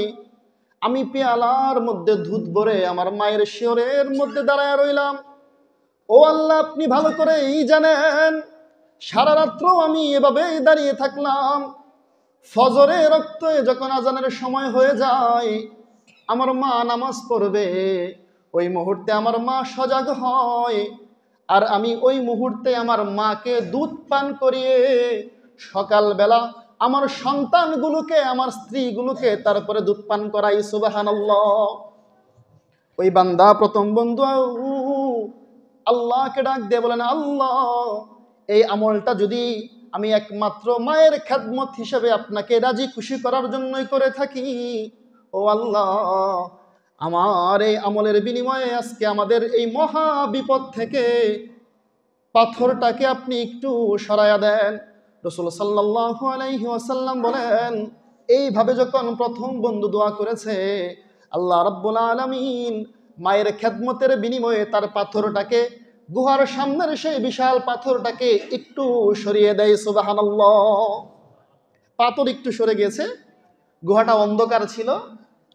আমি পেয়ালার মধ্যে দুধ ভরে আমার মায়ের শিয়রের মধ্যে দাঁড়ায় রইলাম। ও আল্লাহ, আপনি ভালো করেই জানেন সারা রাত্র আমি এভাবেই দাঁড়িয়ে থাকলাম। ফজরে রক্ত যখন আজানের সময় হয়ে যায়, আমার মা নামাজ পড়বে, ওই মুহূর্তে আমার মা সজাগ হয়, আর আমি ওই মুহূর্তে আমার মাকে দুধ পান করিয়ে সকালবেলা আমার সন্তানগুলোকে, আমার স্ত্রীগুলোকে তারপরে দুধ পান করাই। সুবহানাল্লাহ। ওই বান্দা প্রথম বন্ধু আল্লাহকে ডাক দিয়ে বলেন, আল্লাহ, এই আমলটা যদি আমি একমাত্র মায়ের খেদমত হিসেবে আপনাকে রাজি খুশি করার জন্যই করে থাকি, ও আল্লাহ, আমার এই আমলের বিনিময়ে আজকে আমাদের এই মহা বিপদ থেকে পাথরটাকে আপনি একটু সরায়া দেন। রাসূল সাল্লাল্লাহু আলাইহি ওয়াসাল্লাম বলেন, এইভাবে যখন প্রথম বন্ধু দোয়া করেছে, আল্লাহ রাব্বুল আলামিন মায়ের খেদমতের বিনিময়ে তার পাথরটাকে, গুহার সামনের সেই বিশাল পাথরটাকে একটু সরিয়ে দেয়। সুবহানাল্লাহ। পাথর একটু সরে গেছে, গুহাটা অন্ধকার ছিল,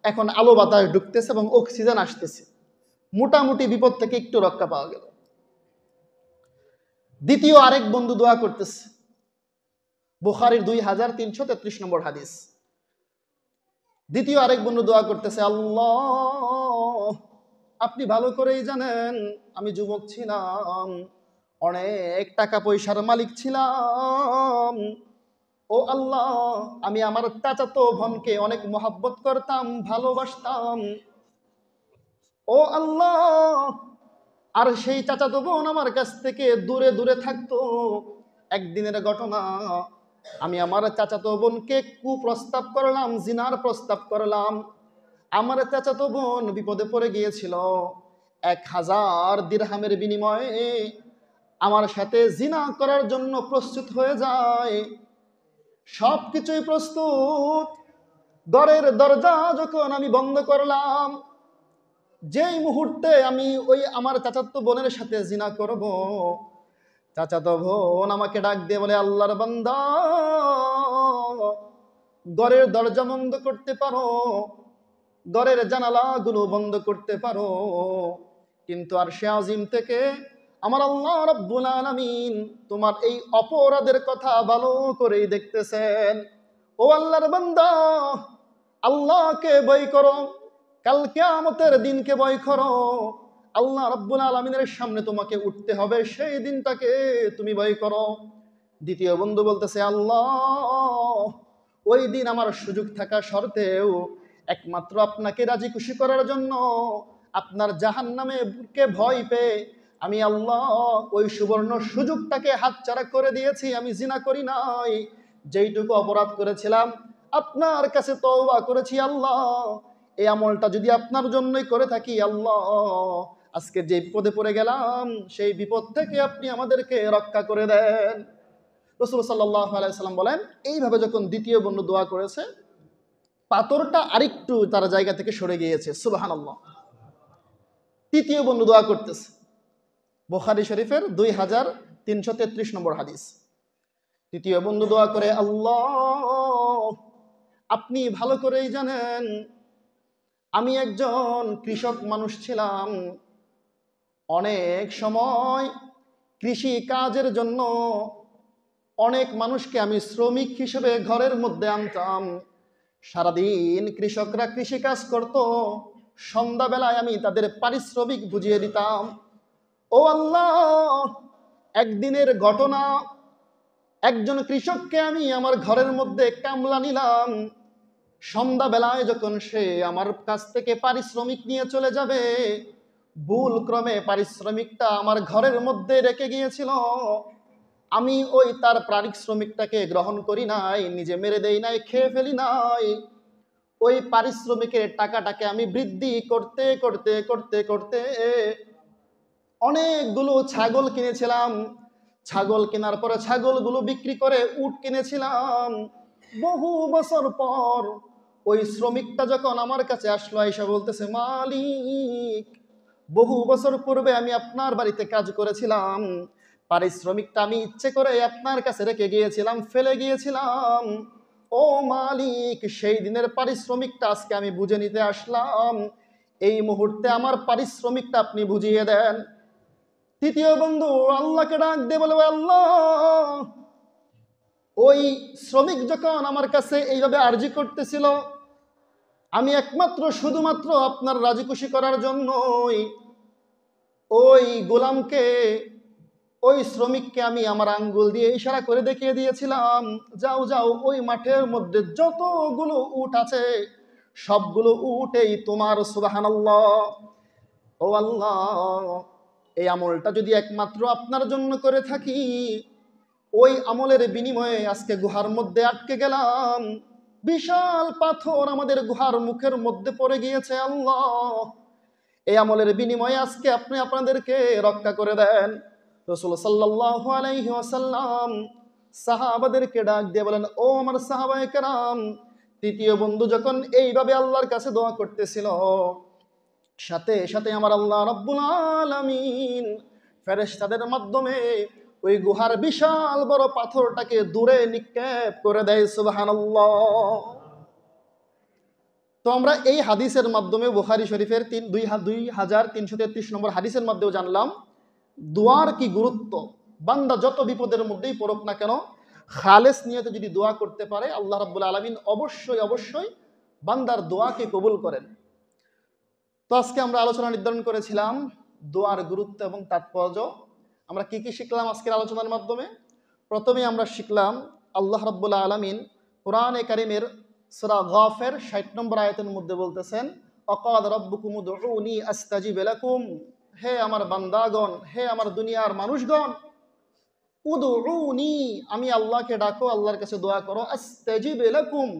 এখন আলো বাতাস ঢুকতেছে এবং অক্সিজেন আসতেছে, মোটামুটি বিপদ থেকে একটু রক্ষা পাওয়া গেল। দ্বিতীয় আরেক বন্ধু দোয়া করতেছে, বুখারীর 2333 নম্বর হাদিস। দ্বিতীয় আরেক বন্ধু দোয়া করতেছে, আল্লাহ, আপনি ভালো করেই জানেন আমি যুবক ছিলাম, অনেক টাকা পয়সার মালিক ছিলাম। ও আল্লাহ, আমি আমার চাচাতো বোনকে অনেক মহব্বত করতাম, ভালোবাসতাম। ও আল্লাহ, আর সেই চাচাতো বোন আমার কাছ থেকে দূরে দূরে থাকতো। একদিনের ঘটনা, আমি আমার চাচাতো বোনকে কুপ্রস্তাব করলাম, জিনার প্রস্তাব করলাম। আমার চাচাতো বোন বিপদে পড়ে গিয়েছিল, 1000 দিরহামের বিনিময়ে আমার সাথে জিনা করার জন্য প্রস্তুত হয়ে যায়। সব কিছুই প্রস্তুত, ঘরের দরজা যখন আমি বন্ধ করলাম, যেই মুহূর্তে আমি ওই আমার চাচাতো বোনের সাথে জিনা করব, চাচাতো বোন আমাকে ডাক দিয়ে বলে, আল্লাহর বান্দা, ঘরের দরজা বন্ধ করতে পারো, ঘরের জানালাগুলো বন্ধ করতে পারো, কিন্তু আরশে আজিম থেকে আমার আল্লাহ রাব্বুল আলামিন তোমার এই অপরাধের কথা ভালো করেই দেখতেছেন। ও আল্লাহর বান্দা, আল্লাহকে ভয় করো, কাল কিয়ামতের দিনকে ভয় করো। আল্লাহ রাব্বুল আলামিনের সামনে তোমাকে উঠতে হবে, সেই দিনটাকে তুমি ভয় করো। দ্বিতীয় বন্ধু বলতেছে, আল্লাহ, ওই দিন আমার সুযোগ থাকা সত্ত্বেও একমাত্র আপনাকে রাজি খুশি করার জন্য, আপনার জাহান্নামে কে ভয় পেয়ে আমি আল্লাহ ওই সুবর্ণ সুযোগটাকে হাতছাড়া করে দিয়েছি। আমি জিনা করি নাই, যেইটুকু অপরাধ করেছিলাম আপনার কাছে তওবা করেছি। আল্লাহ, এই আমলটা যদি আপনার জন্যই করে থাকি, আল্লাহ, আজকে যে বিপদে পড়ে গেলাম সেই বিপদ থেকে আপনি আমাদেরকে রক্ষা করে দেন। রাসূল সাল্লাল্লাহু আলাইহি সাল্লাম বলেন, এইভাবে যখন দ্বিতীয় বন্ধু দোয়া করেছে, পাথরটা আরেকটু তার জায়গা থেকে সরে গিয়েছে। সুবহানাল্লাহ। তৃতীয় বন্ধু দোয়া করতেছে, বুখারী শরীফের 2333 নম্বর হাদিস। তৃতীয় বন্ধু দোয়া করে, আল্লাহ, আপনি ভালো করেই জানেন আমি একজন কৃষক মানুষ ছিলাম, অনেক সময় কৃষি কাজের জন্য অনেক মানুষকে আমি শ্রমিক হিসেবে ঘরের মধ্যে আনতাম। সারাদিন কৃষকরা কৃষি কাজ করত, সন্ধ্যাবেলায় আমি তাদের পারিশ্রমিক বুঝিয়ে দিতাম। ও আল্লাহ, একদিনের ঘটনা, একজন কৃষককে আমি আমার ঘরের মধ্যে কামলা নিলাম। সন্ধ্যাবেলায় যখন সে আমার কাছ থেকে পারিশ্রমিক নিয়ে চলে যাবে, ভুল ক্রমে পারিশ্রমিকটা আমার ঘরের মধ্যে রেখে গিয়েছিল। আমি ওই তার পারিশ্রমিকটাকে গ্রহণ করি নাই, নিজে মেরে দেই নাই, খেয়ে ফেলি নাই। ওই পারিশ্রমিকের টাকাটাকে আমি বৃদ্ধি করতে করতে করতে করতে অনেকগুলো ছাগল কিনেছিলাম। ছাগল কেনার পরে ছাগলগুলো বিক্রি করে উট কিনেছিলাম। বহু বছর পর ওই শ্রমিকটা যখন আমার কাছে আসলো, আয়েশা বলতেছে, মালিক, বহু বছর পূর্বে আমি আপনার বাড়িতে কাজ করেছিলাম, পারিশ্রমিকটা আমি ইচ্ছে করে আপনার কাছে রেখে গিয়েছিলাম, ফেলে গিয়েছিলাম। ও মালিক, সেই দিনের পারিশ্রমিকটা আজকে আমি বুঝে নিতে আসলাম, এই মুহূর্তে আমার পারিশ্রমিকটা আপনি বুঝিয়ে দেন। তৃতীয় বন্ধু আল্লাহকে ডাক দিয়ে বলে, আল্লাহ, ওই শ্রমিক যখন আমার কাছে এইভাবে আরজি করতেছিল, আমি একমাত্র শুধুমাত্র আপনার রাজি খুশি করার জন্যই ওই গোলামকে, ওই শ্রমিককে আমি আমার আঙ্গুল দিয়ে ইশারা করে দেখিয়ে দিয়েছিলাম, যাও যাও, ওই মাঠের মধ্যে যতগুলো উট আছে সবগুলো উটেই তোমার, সুবহানাল্লাহ। ও আল্লাহ, এই আমলটা যদি একমাত্র আপনার জন্য করে থাকি, ওই আমলের বিনিময়ে আজকে গুহার মধ্যে আটকে গেলাম, বিশাল পাথর আমাদের গুহার মুখের মধ্যে পড়ে গিয়েছে, আল্লাহ, এই আমলের বিনিময়ে আজকে আপনি আপনাদেরকে রক্ষা করে দেন। রাসূল সাল্লাল্লাহু আলাইহি ওয়াসাল্লাম সাহাবাদেরকে ডাক দিয়ে বলেন, ও আমার সাহাবায়ে কেরাম, তৃতীয় বন্ধু যখন এইভাবে আল্লাহর কাছে দোয়া করতেছিল, সাথে সাথে আমার আল্লাহ রাব্বুল আলামিন ফেরেশতাদের মাধ্যমে ওই গুহার বিশাল বড় পাথরটাকে দূরে নিক্ষেপ করে দেয়, সুবহানাল্লাহ। তো আমরা এই হাদিসের মাধ্যমে বুখারী শরীফের 2333 নম্বর হাদিসের মাধ্যমেও জানলাম দোয়ার কি গুরুত্ব। বান্দা যত বিপদের মধ্যেই পড়ুক না কেন, খালেস নিয়তে যদি দোয়া করতে পারে, আল্লাহ রাব্বুল আলামিন অবশ্যই অবশ্যই বান্দার দোয়াকে কবুল করেন। তো আজকে আমরা আলোচনা নির্ধারণ করেছিলাম দোয়ার গুরুত্ব এবং তাৎপর্য। আমরা কি কি শিখলাম আজকের আলোচনার মাধ্যমে? প্রথমে আমরা শিখলাম আল্লাহ রাব্বুল আলামিন কোরআনে কারীমের সূরা গাফির 60 নম্বর আয়াতের মধ্যে বলতেছেন, অকাদ রাব্বুকুম উদউনি আস্তাজিব লাকুম, হে আমার বান্দাগণ, হে আমার দুনিয়ার মানুষগণ, উদউনি, আমি আল্লাহকে ডাকো, আল্লাহর কাছে দোয়া করো, আস্তাজিব লাকুম,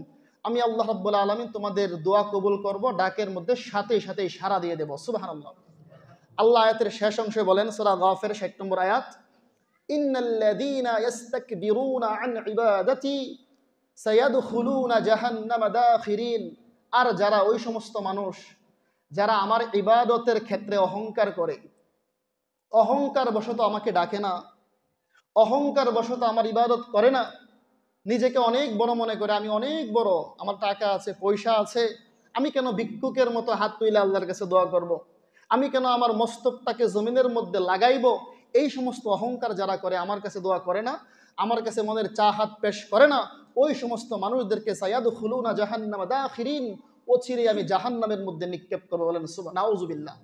আমি আল্লাহ রাব্বুল আলামিন তোমাদের দোয়া কবুল করব, ডাকের মধ্যে সাথে সাথেই সাড়া দিয়ে দেব, সুবহানাল্লাহ। আল্লাহ আয়াতের শেষ অংশে বলেন, সূরা গাফির 60 নম্বর আয়াত, ইন্নাল্লাযীনা ইস্তাকবিরুনা আন ইবাদাতি সায়াদখুলুনা জাহান্নামা দাখিরিন, আর যারা, ওই সমস্ত মানুষ যারা আমার ইবাদতের ক্ষেত্রে অহংকার করে, অহংকার বশত আমাকে ডাকে না, অহংকার বশত আমার ইবাদত করে না, নিজেকে অনেক বড় মনে করে, আমি অনেক বড়, আমার টাকা আছে, পয়সা আছে, আমি কেন ভিক্ষুকের মতো হাত তুলে আল্লাহর কাছে দোয়া করব, আমি কেন আমার মস্তকটাকে জমিনের মধ্যে লাগাইব, এই সমস্ত অহংকার যারা করে, আমার কাছে দোয়া করে না, আমার কাছে মনের চাহাত পেশ করে না, ওই সমস্ত মানুষদেরকে সায়াদখুলুনা জাহান্নামা দাখিরিন, অচিরে আমি জাহান্নামের মধ্যে নিক্ষেপ করব, বলেন নাউজুবিল্লাহ।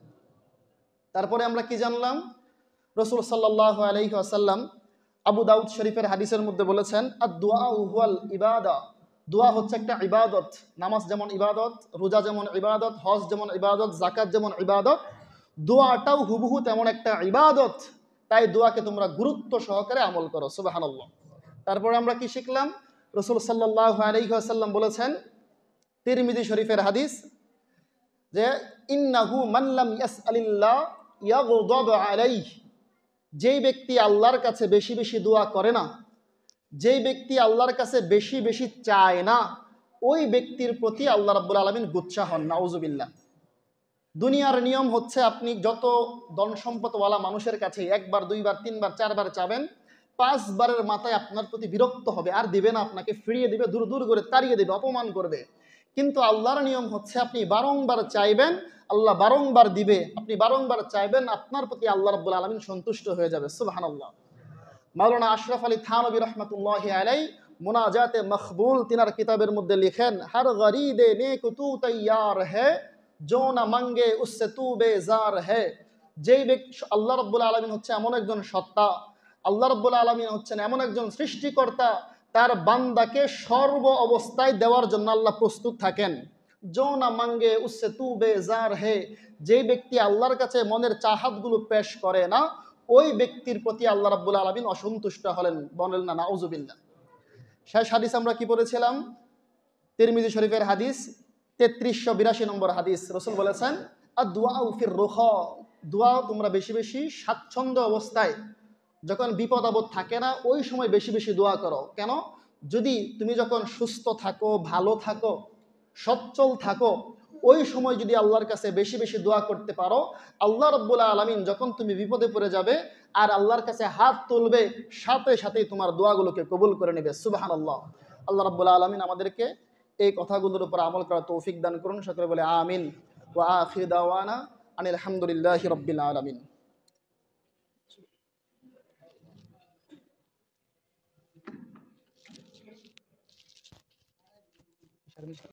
তারপরে আমরা কি জানলাম? রাসূল সাল্লাল্লাহু আলাইহি ওয়াসাল্লাম আবু দাউদ শরীফের হাদিসের মধ্যে বলেছেন, আদ-দুআ হুয়াল ইবাদা, দোয়া হচ্ছে একটা ইবাদত। নামাজ যেমন ইবাদত, রোজা যেমন ইবাদত, হজ যেমন ইবাদত, যাকাত যেমন ইবাদত, দোয়াটাও হুবহু তেমন একটা ইবাদত। তাই দোয়াকে তোমরা গুরুত্ব সহকারে আমল করো, সুবহানাল্লাহ। তারপরে আমরা কি শিখলাম? রাসূল সাল্লাল্লাহু আলাইহি ওয়াসাল্লাম বলেছেন, তিরমিজি শরীফের হাদিস, যে ইন্নাহু মান লাম ইয়াসআলিল্লাহ ইয়াগদাব আলাইহি, যেই ব্যক্তি আল্লাহর কাছে বেশি বেশি দোয়া করে না, যেই ব্যক্তি আল্লাহর কাছে বেশি বেশি চায় না, ওই ব্যক্তির প্রতি আল্লাহ রাব্বুল আলামিন গুচ্ছা হন, নাউজুবিল্লাহ। দুনিয়ার নিয়ম হচ্ছে, আপনি যত ধন সম্পদওয়ালা মানুষের কাছে একবার, দুইবার, তিনবার, চারবার চাবেন, 5 বারের মাথায় আপনার প্রতি বিরক্ত হবে, আর দিবে না, আপনাকে ফিরিয়ে দিবে, দূর দূর করে তাড়িয়ে দিবে, অপমান করবে। কিন্তু আল্লাহর নিয়ম হচ্ছে, আপনি বারংবার চাইবেন, আল্লাহ বারংবার দিবে, আপনি বারংবার চাইবেন, আপনার প্রতি আল্লাহ রাব্বুল আলামিন সন্তুষ্ট হয়ে যাবে, সুবহানাল্লাহ। মাওলানা আশরাফ আলী থানভী রহমাতুল্লাহি আলাইহি মুনাজাতে মকবুল তিনার কিতাবের মধ্যে লিখেন, হর গরিদে নেক তু তৈয়ার হ্যায়, जो ना मांगे उससे तू बेजार है। যেই ব্যক্তি, আল্লাহ রাব্বুল আলামিন হচ্ছে এমন একজন সত্তা, আল্লাহ রাব্বুল আলামিন হচ্ছেন এমন একজন সৃষ্টিকর্তা, তার বান্দাকে সর্ব অবস্থায় দেওয়ার জন্য আল্লাহ প্রস্তুত থাকেন। जो ना मांगे उससे तू बेजार है, যেই ব্যক্তি আল্লাহর কাছে মনের চাহাতগুলো পেশ করে না, ওই ব্যক্তির প্রতি আল্লাহ রাব্বুল আলামিন অসন্তুষ্ট হলেন, বলেন না নাউজুবিল্লাহ। শেষ হাদিস আমরা কি পড়েছিলাম? তিরমিজি শরীফের হাদিস 3382 নম্বর হাদিস। রাসূল বলেছেন, আদ-দুআউ ফির রুখা, দোয়া তোমরা বেশি বেশি স্বাচ্ছন্দ্য অবস্থায়, যখন বিপদ আপদ থাকে না, ওই সময় বেশি বেশি দোয়া করো। কেন? যদি তুমি যখন সুস্থ থাকো, ভালো থাকো, সচ্ছল থাকো, ওই সময় যদি আল্লাহর কাছে বেশি বেশি দোয়া করতে পারো, আল্লাহ রাব্বুল আলামিন যখন তুমি বিপদে পড়ে যাবে আর আল্লাহর কাছে হাত তুলবে, সাথে সাথেই তোমার দোয়াগুলোকে কবুল করে নেবে, সুবহানাল্লাহ। আল্লাহ রাব্বুল আলামিন আমাদেরকে এই কথাগুলোর উপর আমল করার তৌফিক দান করুন, সকলে বলে আমিন। ওয়া আখির দাওয়ানা আনিল হামদুলিল্লাহি রাব্বিল আলামিন। থাকবেন।